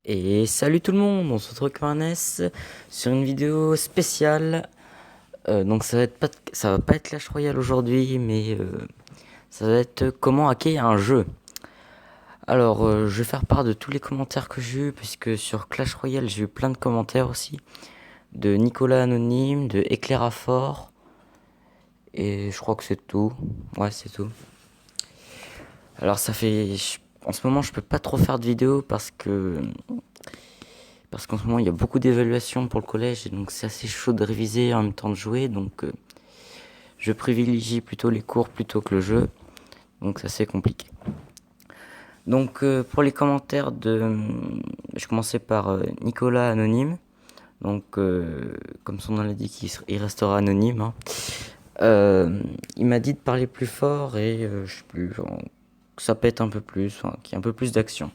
Et salut tout le monde, on se retrouve avec Marnès sur une vidéo spéciale. Donc ça va pas être Clash Royale aujourd'hui, mais ça va être comment hacker un jeu. Alors je vais faire part de tous les commentaires que j'ai eu, puisque sur Clash Royale j'ai eu plein de commentaires aussi. De Nicolas Anonyme, de Éclairafort, et je crois que c'est tout. Ouais, c'est tout. Alors en ce moment je peux pas trop faire de vidéos parce qu'en ce moment il y a beaucoup d'évaluations pour le collège et donc c'est assez chaud de réviser en même temps de jouer, donc je privilégie plutôt les cours plutôt que le jeu, donc c'est assez compliqué. Donc pour les commentaires je commençais par Nicolas Anonyme, donc comme son nom l'indique il restera anonyme, hein. Il m'a dit de parler plus fort et je sais plus, genre, que ça pète un peu plus, enfin, qu'il y ait un peu plus d'action.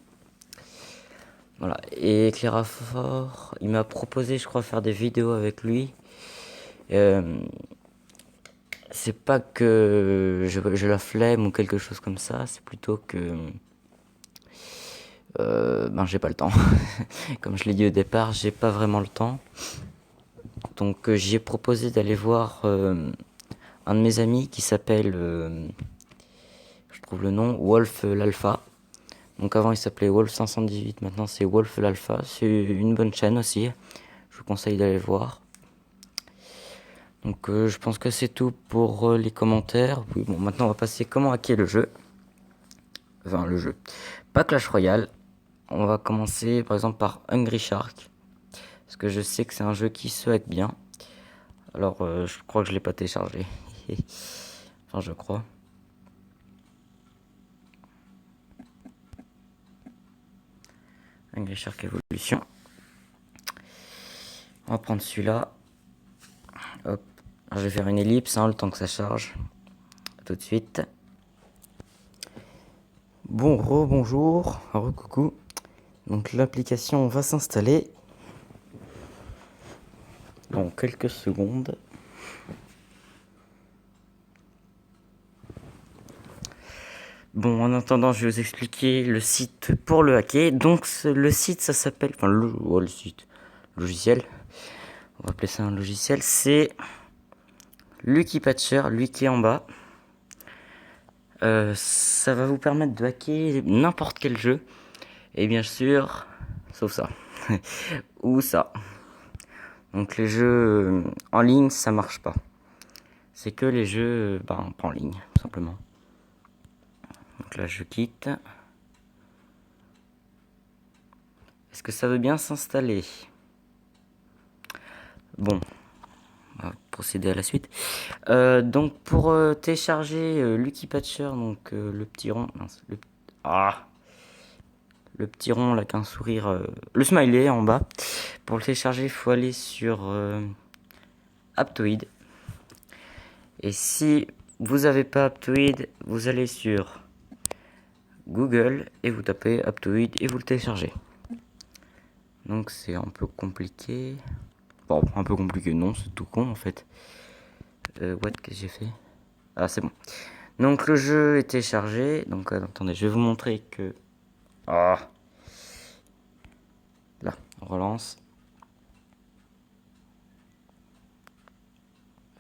Voilà. Et Fort, il m'a proposé, je crois, faire des vidéos avec lui. Euh, c'est pas que j'ai la flemme ou quelque chose comme ça, c'est plutôt que j'ai pas le temps. Comme je l'ai dit au départ, j'ai pas vraiment le temps. Donc j'ai proposé d'aller voir un de mes amis qui s'appelle, je trouve le nom, Wolf l'Alpha. Donc avant il s'appelait Wolf 518, maintenant c'est Wolf l'Alpha. C'est une bonne chaîne aussi, je vous conseille d'aller voir. Donc je pense que c'est tout pour les commentaires. Oui, bon, maintenant on va passer comment hacker le jeu. Enfin le jeu. Pas Clash Royale. On va commencer par exemple par Hungry Shark. Parce que je sais que c'est un jeu qui se hack bien. Alors je crois que je l'ai pas téléchargé. Enfin je crois. Hungry Shark Evolution. On va prendre celui-là. Hop. Alors, je vais faire une ellipse, hein, le temps que ça charge. A tout de suite. Bonjour, coucou. Donc l'application va s'installer dans quelques secondes. Bon, en attendant, je vais vous expliquer le site pour le hacker. Donc le site, ça s'appelle, enfin le site, logiciel. On va appeler ça un logiciel. C'est Lucky Patcher, lui qui est en bas. Ça va vous permettre de hacker n'importe quel jeu. Et bien sûr, sauf ça. Ou ça. Donc les jeux en ligne, ça marche pas. C'est que les jeux pas en ligne, tout simplement. Donc là, je quitte. Est-ce que ça veut bien s'installer? Bon, on va procéder à la suite. Donc pour télécharger Lucky Patcher, donc le petit rond, mince, le petit rond là qu'un sourire, le smiley en bas. Pour le télécharger, il faut aller sur Aptoide. Et si vous n'avez pas Aptoide, vous allez sur Google et vous tapez Aptoide et vous le téléchargez. Donc c'est un peu compliqué. Bon, un peu compliqué, non, c'est tout con en fait. What, qu'est-ce que j'ai fait? Ah, c'est bon. Donc le jeu est téléchargé. Donc attendez, je vais vous montrer que... Ah. Là, on relance.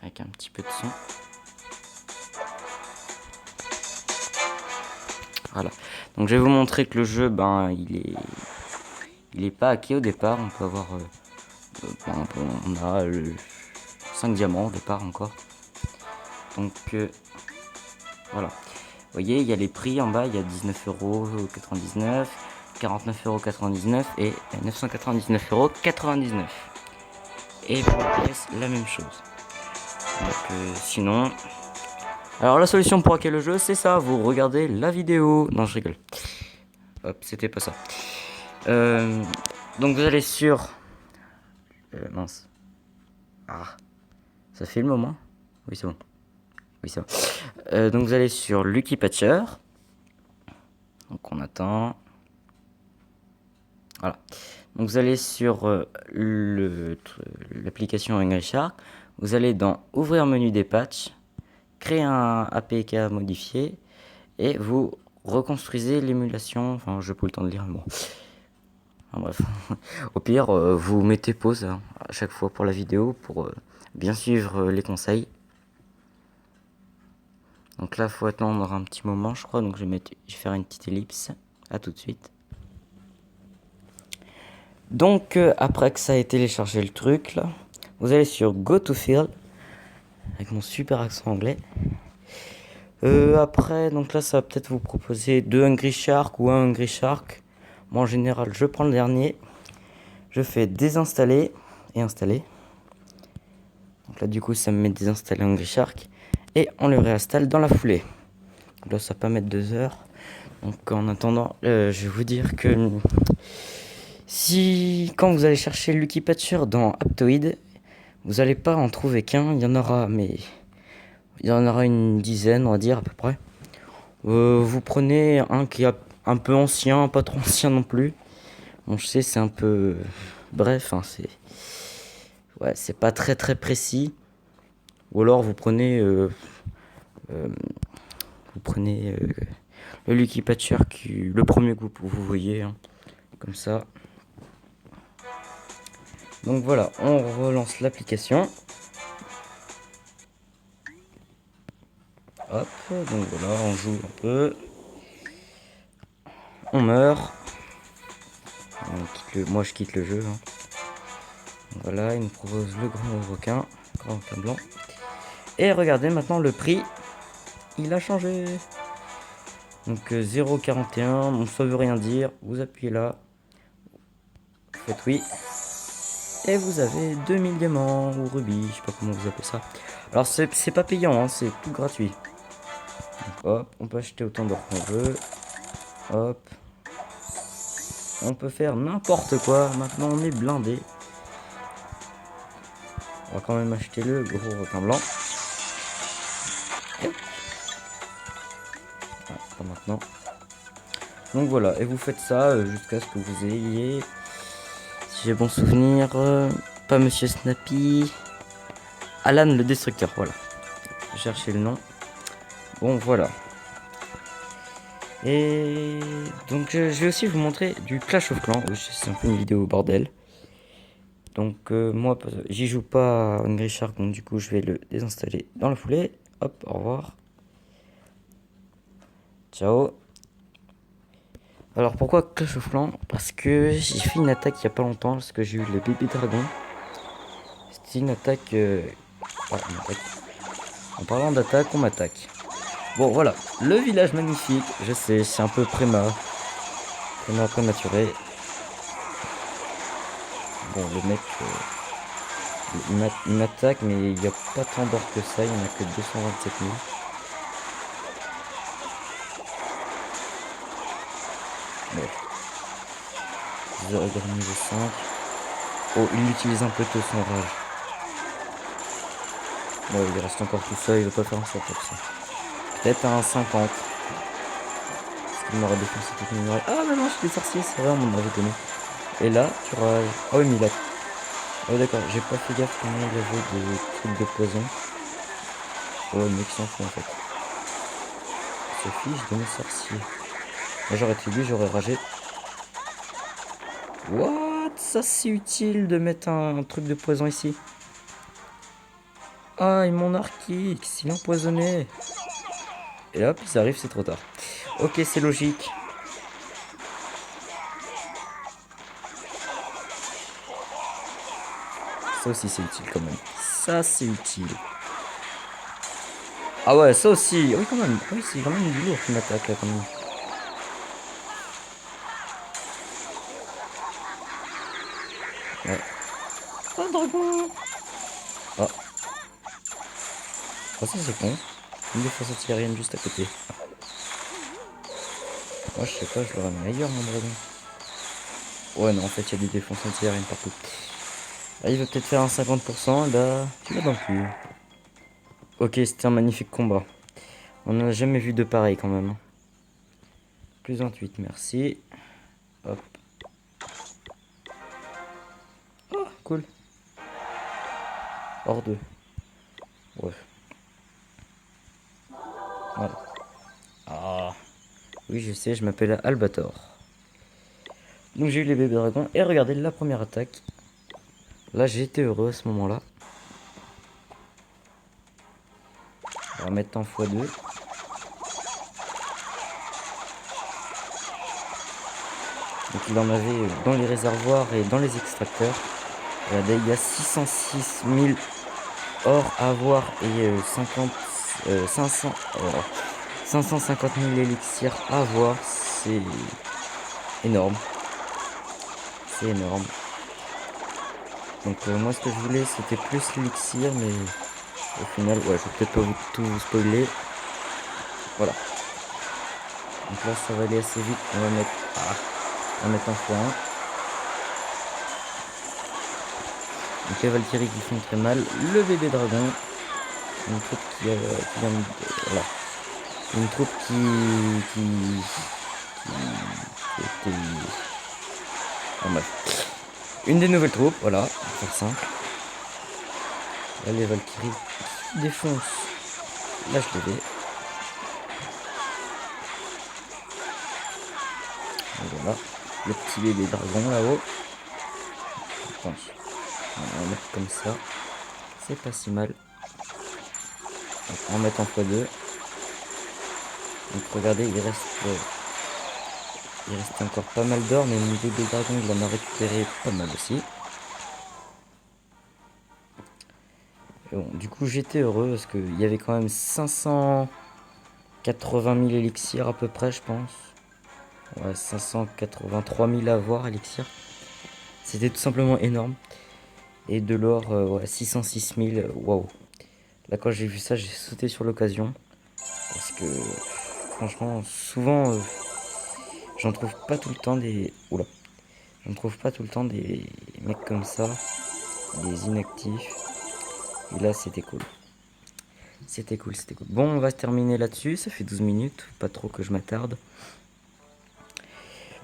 Avec un petit peu de son. Voilà. Donc je vais vous montrer que le jeu, il est pas hacké au départ. On peut avoir... on a 5 diamants au départ encore. Donc voilà. Vous voyez, il y a les prix en bas, il y a 19,99€, 49,99€ et 999,99€. Et pour le PS, la même chose. Donc sinon... Alors la solution pour hacker le jeu, c'est ça, vous regardez la vidéo. Non, je rigole. Hop, c'était pas ça. Donc vous allez sur... mince. Ah, ça filme au moins? Oui, c'est bon. Oui, c'est bon. Donc vous allez sur Lucky Patcher. Donc on attend. Voilà. Donc vous allez sur l'application Angry Shark. Vous allez dans Ouvrir menu des patchs, créer un APK modifié et vous reconstruisez l'émulation. Enfin, je n'ai pas le temps de lire, mais bon. Enfin, bref. Au pire, vous mettez pause hein, à chaque fois pour la vidéo pour bien suivre les conseils. Donc là, faut attendre un petit moment, je crois. Donc je vais faire une petite ellipse. À tout de suite. Donc après que ça ait téléchargé le truc, là, vous allez sur Go to Field avec mon super accent anglais. Après, donc là, ça va peut-être vous proposer 2 Hungry Shark ou un Hungry Shark. Moi, en général, je prends le dernier. Je fais désinstaller et installer. Donc là, du coup, ça me met désinstaller Hungry Shark. Et on le réinstalle dans la foulée. Donc là, ça va pas mettre 2 heures. Donc en attendant, je vais vous dire que si quand vous allez chercher Lucky Patcher dans Aptoide, vous n'allez pas en trouver qu'un. Il y en aura, mais il y en aura une dizaine, on va dire à peu près. Vous prenez un qui est un peu ancien, pas trop ancien non plus. Bon, je sais, c'est un peu... Bref, hein, c'est... Ouais, c'est pas très très précis. Ou alors vous prenez... le Lucky Patcher, le premier que vous voyez. Hein, comme ça. Donc voilà, on relance l'application. Hop, donc voilà, on joue un peu. On meurt. Moi je quitte le jeu. Hein. Voilà, il me propose le grand requin blanc. Et regardez maintenant le prix, il a changé. Donc 0,41, bon, ça veut rien dire. Vous appuyez là, vous faites oui. Et vous avez 2000 diamants ou rubis, je sais pas comment vous appelez ça. Alors c'est pas payant, hein, c'est tout gratuit. Donc, hop, on peut acheter autant d'or qu'on veut. Hop. On peut faire n'importe quoi. Maintenant on est blindé. On va quand même acheter le gros requin blanc. Ah, pas maintenant. Donc voilà, et vous faites ça jusqu'à ce que vous ayez, si j'ai bon souvenir, pas Monsieur Snappy, Alan le Destructeur, voilà. Cherchez le nom. Bon voilà. Et donc je vais aussi vous montrer du Clash of Clans. Oui, c'est un peu une vidéo bordel. Donc moi j'y joue pas à Hungry Shark, donc du coup je vais le désinstaller dans la foulée. Hop, au revoir. Ciao. Alors pourquoi Clash of Clans? Parce que j'ai fait une attaque il y a pas longtemps, parce que j'ai eu le bébé dragon. C'était une attaque... ouais, une attaque. En parlant d'attaque, on m'attaque. Bon voilà, le village magnifique, je sais, c'est un peu prématuré. Bon, le mec, il m'attaque, mais il n'y a pas tant d'or que ça, il n'y en a que 227 000. Bon, 0 niveau 5. Oh, il utilise un peu tôt son rage. Bon, il reste encore tout ça, il va pas faire un sort pour ça. Peut-être un 50. Parce qu'il m'aurait défoncé toute mes murailles. Ah, mais non, je suis des sorciers, c'est vrai, on m'en avait donné. Et là, tu rages. Ah oui, mais il a... Oh d'accord, j'ai pas fait gaffe combien il y avait de trucs de poison. Oh, le mec s'en fout en fait. Se fiche de mes sorciers. Moi j'aurais été lui, j'aurais ragé. What? Ça c'est utile de mettre un truc de poison ici. Ah, ils m'ont narqué, il est empoisonné. Et hop, ils arrivent, c'est trop tard. Ok, c'est logique. Ça aussi c'est utile quand même. Ça c'est utile. Ah ouais, ça aussi. Oui quand même. Oui, c'est quand même du lourd qui m'attaque là quand même. Ouais. Oh, dragon. Ah. Ah, ça c'est con. Une défense antiaérienne juste à côté. Moi je sais pas, je l'aurais mis ailleurs mon dragon. Ouais non en fait il y a des défenses antiaériennes partout. Là il va peut-être faire un 50%, là dans le cul. Ok, c'était un magnifique combat. On n'a jamais vu de pareil quand même. Plus 28, merci. Hop. Oh, cool. Hors 2. Ouais. Voilà. Ah. Oui, je sais, je m'appelle Albator. Donc j'ai eu les bébés dragons. Et regardez la première attaque. Là j'ai été heureux à ce moment-là. On va mettre en x2. Donc il en avait dans les réservoirs et dans les extracteurs. Regardez, il y a 606 000 or à avoir et 550 000 élixirs à avoir. C'est énorme. C'est énorme. Donc moi ce que je voulais c'était plus l'élixir, mais au final, ouais, je vais peut-être pas tout vous spoiler. Voilà. Donc là ça va aller assez vite. On va mettre un x1. Donc les Valkyries qui font très mal. Le bébé dragon. Une troupe qui vient de... Voilà. Une troupe qui était... En bref. Une des nouvelles troupes, voilà, pour faire simple. Là les Valkyries qui défoncent. Là je les vais. Voilà. Le petit bébé dragon là-haut. Attention. On va mettre comme ça. C'est pas si mal. Donc, on va mettre en x2. Donc regardez, il reste encore pas mal d'or, mais mon bébé dragon il en a récupéré pas mal aussi. Et bon, du coup j'étais heureux parce qu'il y avait quand même 580 000 élixirs à peu près, je pense. Ouais, 583 000 à avoir élixirs. C'était tout simplement énorme. Et de l'or, ouais, 606 000, waouh. Là quand j'ai vu ça, j'ai sauté sur l'occasion. Parce que franchement, souvent, j'en trouve pas tout le temps des... Oula. J'en trouve pas tout le temps des mecs comme ça. Des inactifs. Et là, c'était cool. C'était cool, c'était cool. Bon, on va se terminer là-dessus. Ça fait 12 minutes. Pas trop que je m'attarde.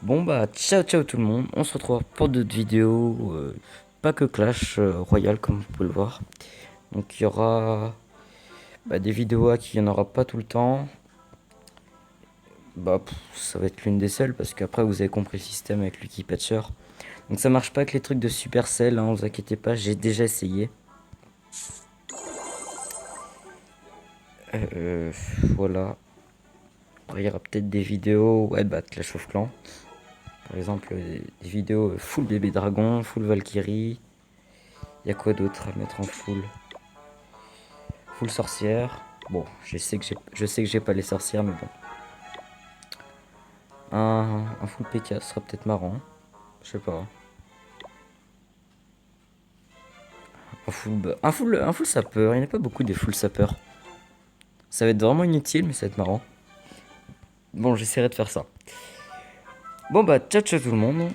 Bon, bah, ciao, ciao tout le monde. On se retrouve pour d'autres vidéos. Pas que Clash Royale, comme vous pouvez le voir. Donc, il y aura des vidéos à qui il n'y en aura pas tout le temps. Bah, ça va être l'une des seules. Parce qu'après, vous avez compris le système avec Lucky Patcher. Donc, ça marche pas avec les trucs de Supercell. Hein, vous inquiétez pas, j'ai déjà essayé. Voilà. Après, il y aura peut-être des vidéos, ouais, Clash of Clans. Par exemple, des vidéos full bébé dragon, full Valkyrie. Il y a quoi d'autre à mettre en full? Full sorcière. Bon, je sais que j'ai pas les sorcières, mais bon. Un full PK sera peut-être marrant. Je sais pas. Un full sapeur. Il n'y en a pas beaucoup des full sapeurs. Ça va être vraiment inutile, mais ça va être marrant. Bon, j'essaierai de faire ça. Bon bah ciao ciao tout le monde,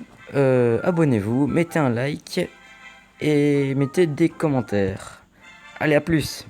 abonnez-vous, mettez un like et mettez des commentaires. Allez, à plus.